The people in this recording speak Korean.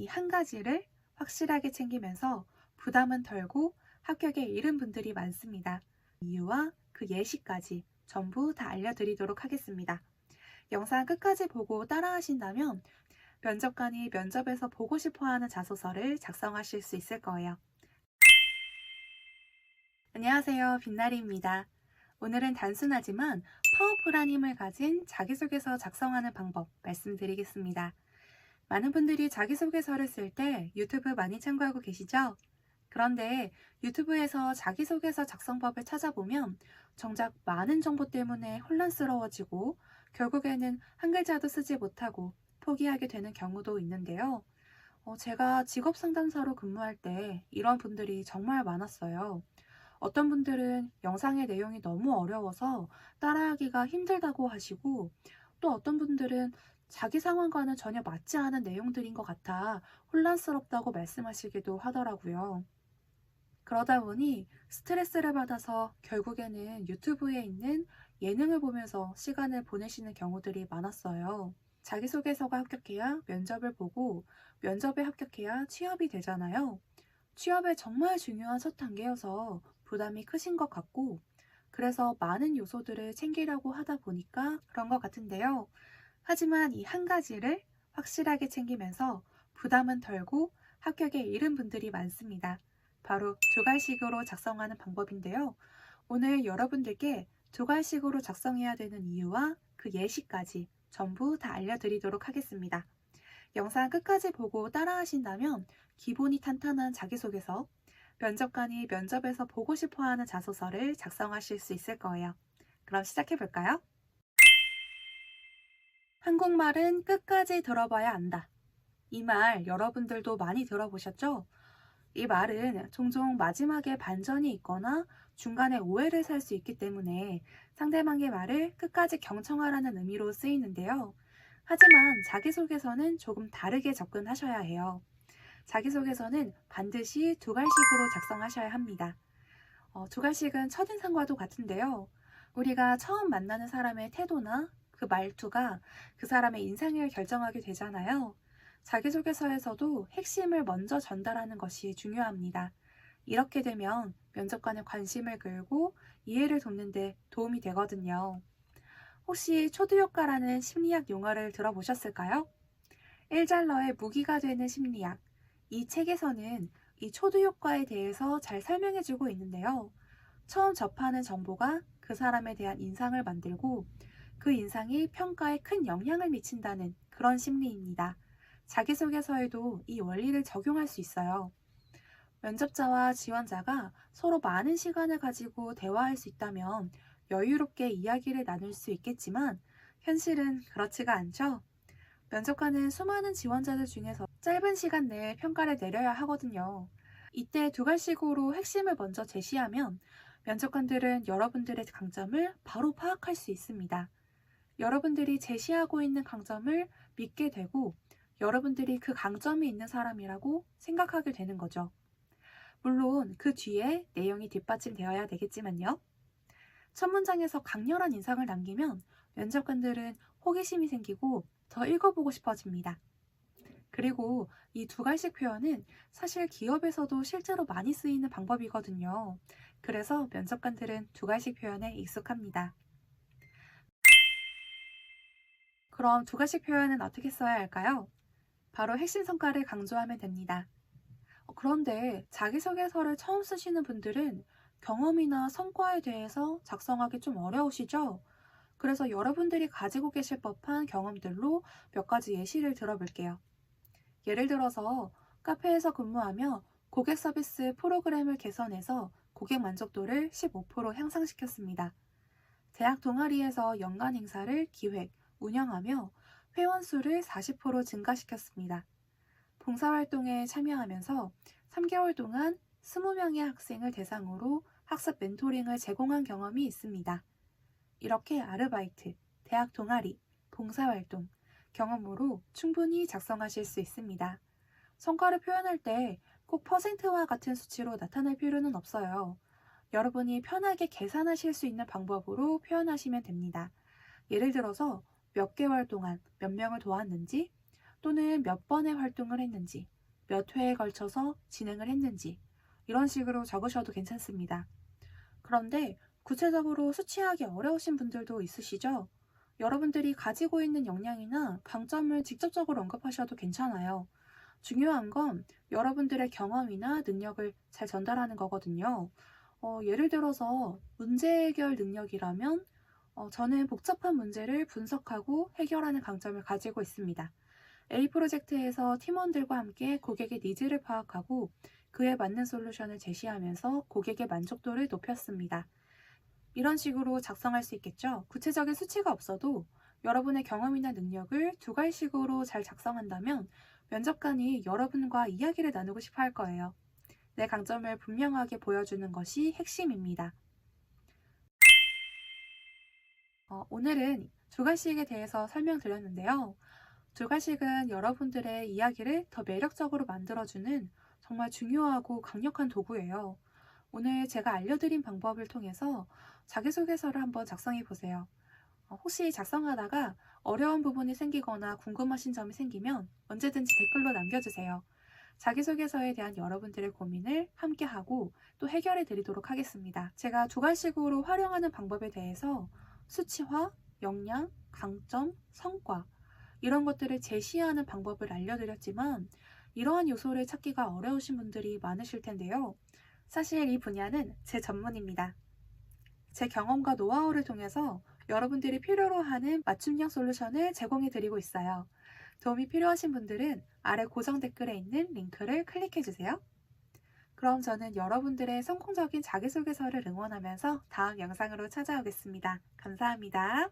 이 한 가지를 확실하게 챙기면서 부담은 덜고 합격에 이른 분들이 많습니다. 이유와 그 예시까지 전부 다 알려드리도록 하겠습니다. 영상 끝까지 보고 따라하신다면 면접관이 면접에서 보고 싶어하는 자소서를 작성하실 수 있을 거예요. 안녕하세요, 빛나리입니다. 오늘은 단순하지만 파워풀한 힘을 가진 자기소개서 작성하는 방법 말씀드리겠습니다. 많은 분들이 자기소개서를 쓸 때 유튜브 많이 참고하고 계시죠? 그런데 유튜브에서 자기소개서 작성법을 찾아보면 정작 많은 정보 때문에 혼란스러워지고 결국에는 한 글자도 쓰지 못하고 포기하게 되는 경우도 있는데요. 제가 직업상담사로 근무할 때 이런 분들이 정말 많았어요. 어떤 분들은 영상의 내용이 너무 어려워서 따라하기가 힘들다고 하시고, 또 어떤 분들은 자기 상황과는 전혀 맞지 않은 내용들인 것 같아 혼란스럽다고 말씀하시기도 하더라고요. 그러다 보니 스트레스를 받아서 결국에는 유튜브에 있는 예능을 보면서 시간을 보내시는 경우들이 많았어요. 자기소개서가 합격해야 면접을 보고 면접에 합격해야 취업이 되잖아요. 취업에 정말 중요한 첫 단계여서 부담이 크신 것 같고, 그래서 많은 요소들을 챙기려고 하다 보니까 그런 것 같은데요. 하지만 이 한 가지를 확실하게 챙기면서 부담은 덜고 합격에 이른 분들이 많습니다. 바로 두 갈식으로 작성하는 방법인데요. 오늘 여러분들께 두 갈식으로 작성해야 되는 이유와 그 예시까지 전부 다 알려드리도록 하겠습니다. 영상 끝까지 보고 따라하신다면 기본이 탄탄한 자기소개서, 면접관이 면접에서 보고 싶어하는 자소서를 작성하실 수 있을 거예요. 그럼 시작해볼까요? 한국말은 끝까지 들어봐야 안다. 이 말 여러분들도 많이 들어보셨죠? 이 말은 종종 마지막에 반전이 있거나 중간에 오해를 살 수 있기 때문에 상대방의 말을 끝까지 경청하라는 의미로 쓰이는데요. 하지만 자기소개서는 조금 다르게 접근하셔야 해요. 자기소개서는 반드시 두 갈식으로 작성하셔야 합니다. 두 갈식은 첫인상과도 같은데요. 우리가 처음 만나는 사람의 태도나 그 말투가 그 사람의 인상을 결정하게 되잖아요. 자기소개서에서도 핵심을 먼저 전달하는 것이 중요합니다. 이렇게 되면 면접관의 관심을 끌고 이해를 돕는 데 도움이 되거든요. 혹시 초두효과라는 심리학 용어를 들어보셨을까요? 일잘러의 무기가 되는 심리학. 이 책에서는 이 초두효과에 대해서 잘 설명해주고 있는데요. 처음 접하는 정보가 그 사람에 대한 인상을 만들고 그 인상이 평가에 큰 영향을 미친다는 그런 심리입니다. 자기소개서에도 이 원리를 적용할 수 있어요. 면접자와 지원자가 서로 많은 시간을 가지고 대화할 수 있다면 여유롭게 이야기를 나눌 수 있겠지만 현실은 그렇지가 않죠. 면접관은 수많은 지원자들 중에서 짧은 시간 내에 평가를 내려야 하거든요. 이때 두 갈식으로 핵심을 먼저 제시하면 면접관들은 여러분들의 강점을 바로 파악할 수 있습니다. 여러분들이 제시하고 있는 강점을 믿게 되고 여러분들이 그 강점이 있는 사람이라고 생각하게 되는 거죠. 물론 그 뒤에 내용이 뒷받침되어야 되겠지만요. 첫 문장에서 강렬한 인상을 남기면 면접관들은 호기심이 생기고 더 읽어보고 싶어집니다. 그리고 이 두 갈식 표현은 사실 기업에서도 실제로 많이 쓰이는 방법이거든요. 그래서 면접관들은 두 갈식 표현에 익숙합니다. 그럼 두 갈식 표현은 어떻게 써야 할까요? 바로 핵심 성과를 강조하면 됩니다. 그런데 자기소개서를 처음 쓰시는 분들은 경험이나 성과에 대해서 작성하기 좀 어려우시죠? 그래서 여러분들이 가지고 계실 법한 경험들로 몇 가지 예시를 들어볼게요. 예를 들어서 카페에서 근무하며 고객 서비스 프로그램을 개선해서 고객 만족도를 15% 향상시켰습니다. 대학 동아리에서 연간 행사를 기획, 운영하며 회원 수를 40% 증가시켰습니다. 봉사활동에 참여하면서 3개월 동안 20명의 학생을 대상으로 학습 멘토링을 제공한 경험이 있습니다. 이렇게 아르바이트, 대학 동아리, 봉사활동, 경험으로 충분히 작성하실 수 있습니다. 성과를 표현할 때 꼭 퍼센트와 같은 수치로 나타낼 필요는 없어요. 여러분이 편하게 계산하실 수 있는 방법으로 표현하시면 됩니다. 예를 들어서 몇 개월 동안 몇 명을 도왔는지, 또는 몇 번의 활동을 했는지, 몇 회에 걸쳐서 진행을 했는지, 이런 식으로 적으셔도 괜찮습니다. 그런데 구체적으로 수치하기 어려우신 분들도 있으시죠? 여러분들이 가지고 있는 역량이나 강점을 직접적으로 언급하셔도 괜찮아요. 중요한 건 여러분들의 경험이나 능력을 잘 전달하는 거거든요. 예를 들어서 문제 해결 능력이라면 저는 복잡한 문제를 분석하고 해결하는 강점을 가지고 있습니다. A 프로젝트에서 팀원들과 함께 고객의 니즈를 파악하고 그에 맞는 솔루션을 제시하면서 고객의 만족도를 높였습니다. 이런 식으로 작성할 수 있겠죠. 구체적인 수치가 없어도 여러분의 경험이나 능력을 두 갈식으로 잘 작성한다면 면접관이 여러분과 이야기를 나누고 싶어 할 거예요. 내 강점을 분명하게 보여주는 것이 핵심입니다. 오늘은 두갈식에 대해서 설명드렸는데요. 두갈식은 여러분들의 이야기를 더 매력적으로 만들어주는 정말 중요하고 강력한 도구예요. 오늘 제가 알려드린 방법을 통해서 자기소개서를 한번 작성해 보세요. 혹시 작성하다가 어려운 부분이 생기거나 궁금하신 점이 생기면 언제든지 댓글로 남겨주세요. 자기소개서에 대한 여러분들의 고민을 함께하고 또 해결해 드리도록 하겠습니다. 제가 두 갈식으로 활용하는 방법에 대해서 수치화, 역량, 강점, 성과 이런 것들을 제시하는 방법을 알려드렸지만 이러한 요소를 찾기가 어려우신 분들이 많으실 텐데요. 사실 이 분야는 제 전문입니다. 제 경험과 노하우를 통해서 여러분들이 필요로 하는 맞춤형 솔루션을 제공해 드리고 있어요. 도움이 필요하신 분들은 아래 고정 댓글에 있는 링크를 클릭해 주세요. 그럼 저는 여러분들의 성공적인 자기소개서를 응원하면서 다음 영상으로 찾아오겠습니다. 감사합니다.